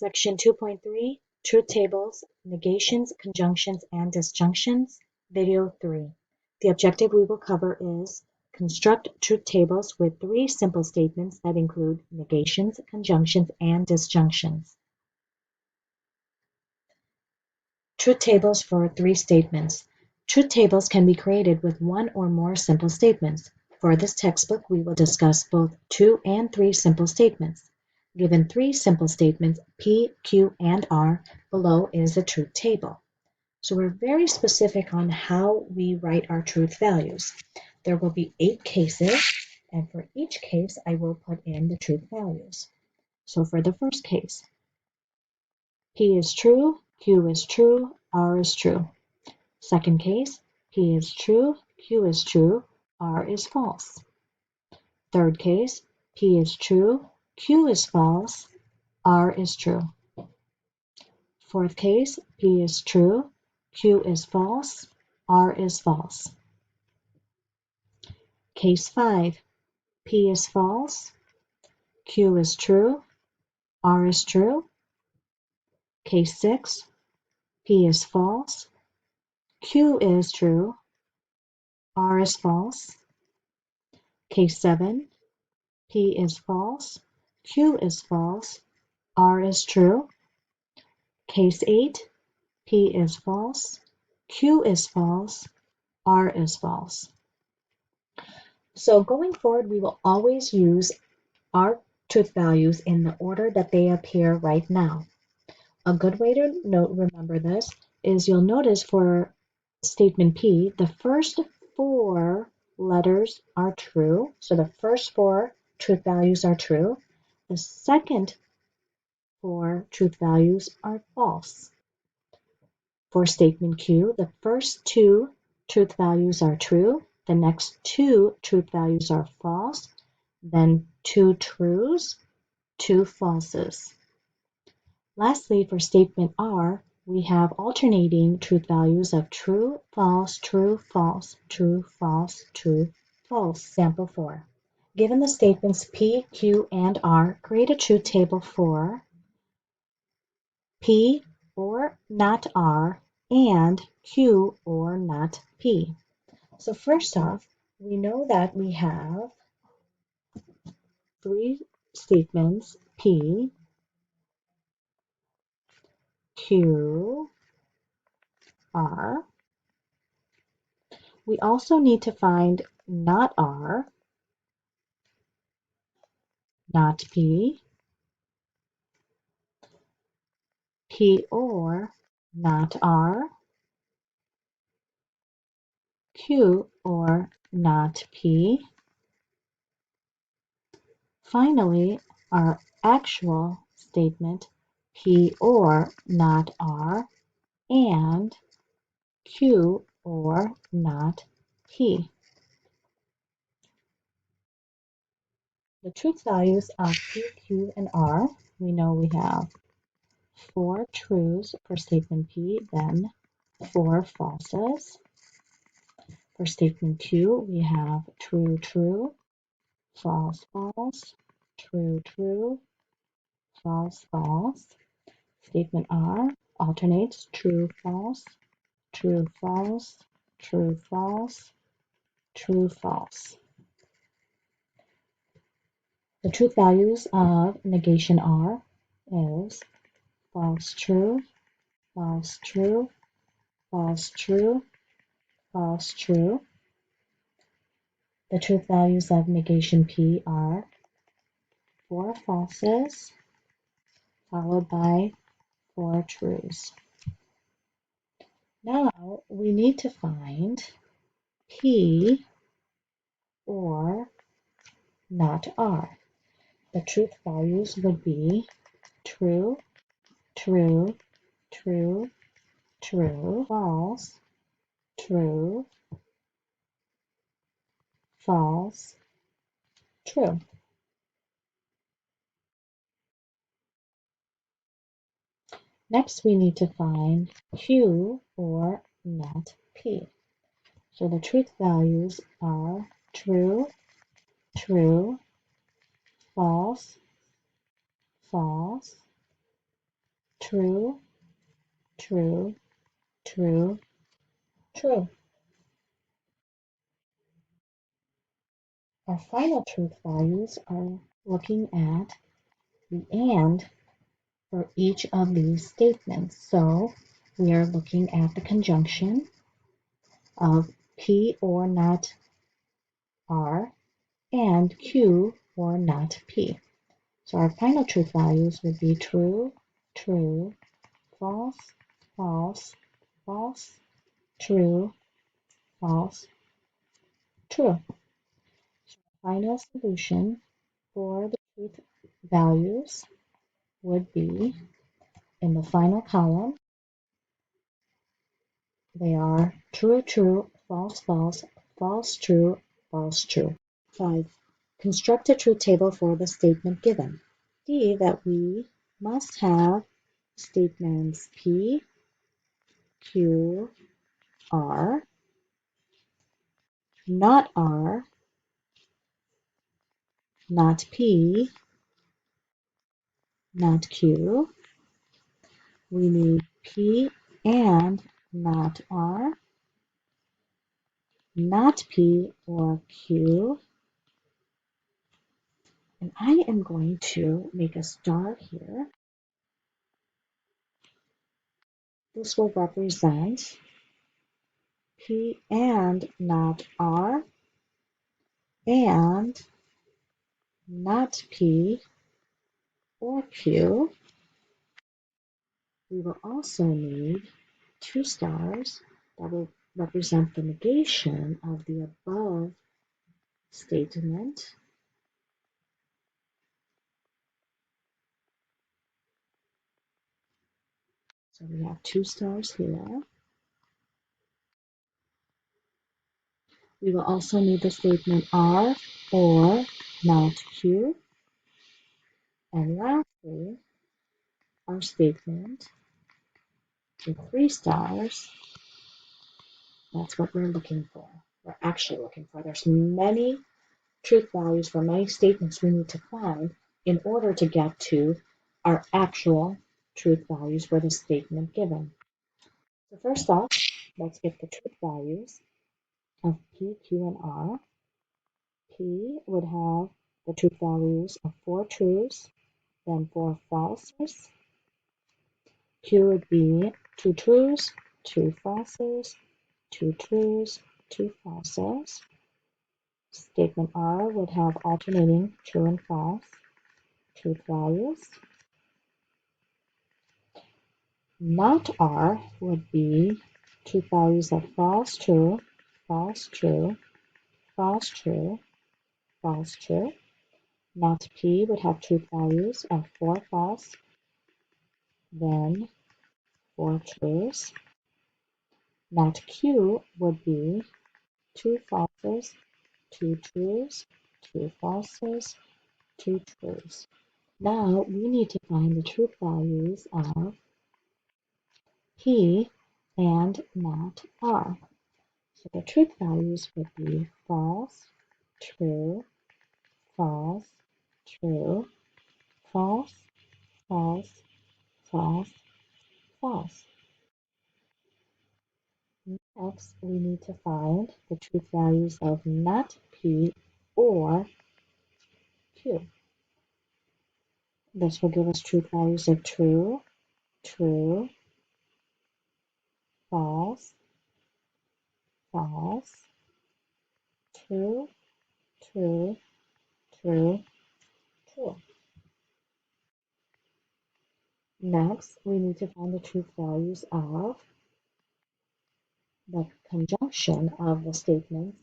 Section 2.3, Truth Tables, Negations, Conjunctions, and Disjunctions, Video 3. The objective we will cover is construct truth tables with 3 simple statements that include negations, conjunctions, and disjunctions. Truth tables for 3 statements. Truth tables can be created with 1 or more simple statements. For this textbook, we will discuss both 2 and 3 simple statements. Given 3 simple statements, P, Q, and R, below is a truth table. So we're very specific on how we write our truth values. There will be 8 cases, and for each case, I will put in the truth values. So for the first case, P is true, Q is true, R is true. Second case, P is true, Q is true, R is false. Third case, P is true, Q is false, R is true. Fourth case, P is true, Q is false, R is false. Case 5, P is false, Q is true, R is true. Case 6, P is false, Q is true, R is false. Case 7, P is false, Q is false, R is true. Case 8, P is false, Q is false, R is false. So going forward, we will always use our truth values in the order that they appear right now. A good way to remember this is you'll notice for statement P, the first 4 letters are true. So the first 4 truth values are true. The second 4 truth values are false. For statement Q, the first 2 truth values are true. The next 2 truth values are false. Then 2 trues, 2 falses. Lastly, for statement R, we have alternating truth values of true, false, true, false, true, false, true, false. Sample 4. Given the statements P, Q, and R, create a truth table for P or not R and Q or not P. So first off, we know that we have 3 statements, P, Q, R. We also need to find not R, not P, P or not R, Q or not P. Finally, our actual statement, P or not R and Q or not P. The truth values of P, Q, and R, we know we have 4 trues for statement P, then 4 falses. For statement Q, we have true, true, false, false, true, true, false, false. Statement R alternates true, false, true, false, true, false, true, false. The truth values of negation R is false, true, false, true, false, true, false, true. The truth values of negation P are 4 falses followed by 4 trues. Now we need to find P or not R. The truth values would be true, true, true, true, false, true, false, true. Next, we need to find Q or not P. So the truth values are true, true, false, false, true, true, true, true. Our final truth values are looking at the and for each of these statements. So we are looking at the conjunction of P or not R and Q or not P. So our final truth values would be true, true, false, false, false, true, false, true. So our final solution for the truth values would be in the final column. They are true, true, false, false, false, true, false, true. 5. Construct a truth table for the statement given. See that we must have statements P, Q, R, not R, not P, not Q. We need P and not R, not P or Q. And I am going to make a star here. This will represent P and not R and not P or Q. We will also need 2 stars that will represent the negation of the above statement. So we have 2 stars here. We will also need the statement R or not Q. And lastly, our statement with 3 stars. That's what we're looking for. We're actually looking for. There's many truth values for many statements we need to find in order to get to our actual truth values for the statement given. So first off, let's get the truth values of P, Q, and R. P would have the truth values of 4 truths, then 4 falses. Q would be 2 truths, 2 falses, 2 truths, 2 falses. Statement R would have alternating true and false truth values. Not R would be truth values of false, true, false, true, false, true, false, true. Not P would have truth values of 4 false, then 4 truths. Not Q would be 2 falses, 2 truths, 2 falses, 2 truths. Now we need to find the truth values of P and not R. So the truth values would be false, true, false, true, false, false, false, false. Next, we need to find the truth values of not P or Q. This will give us truth values of true, true, false, false, true, true, true, true. Next, we need to find the truth values of the conjunction of the statements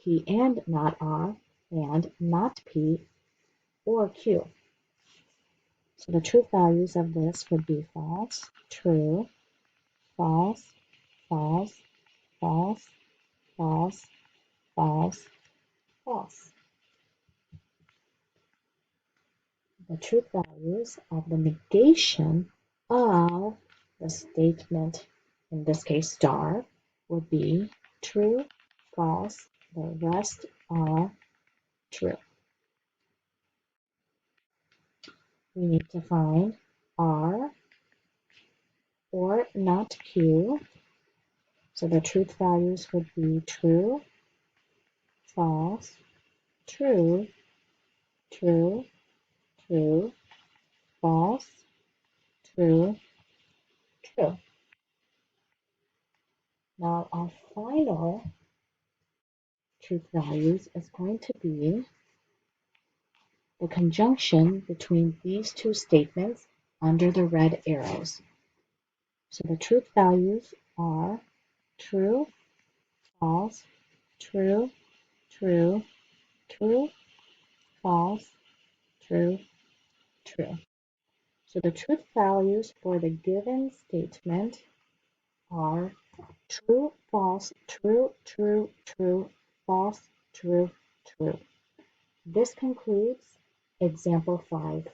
P and not R and not P or Q. So the truth values of this would be false, true, false, false, false, false, false, false. The truth values of the negation of the statement, in this case star, would be true, false, the rest are true. We need to find R or not Q. So the truth values would be true, false, true, true, true, false, true, true. Now our final truth values is going to be the conjunction between these two statements under the red arrows. So the truth values are true, false, true, true, true, false, true, true. So the truth values for the given statement are true, false, true, true, true, false, true, true. This concludes example 5.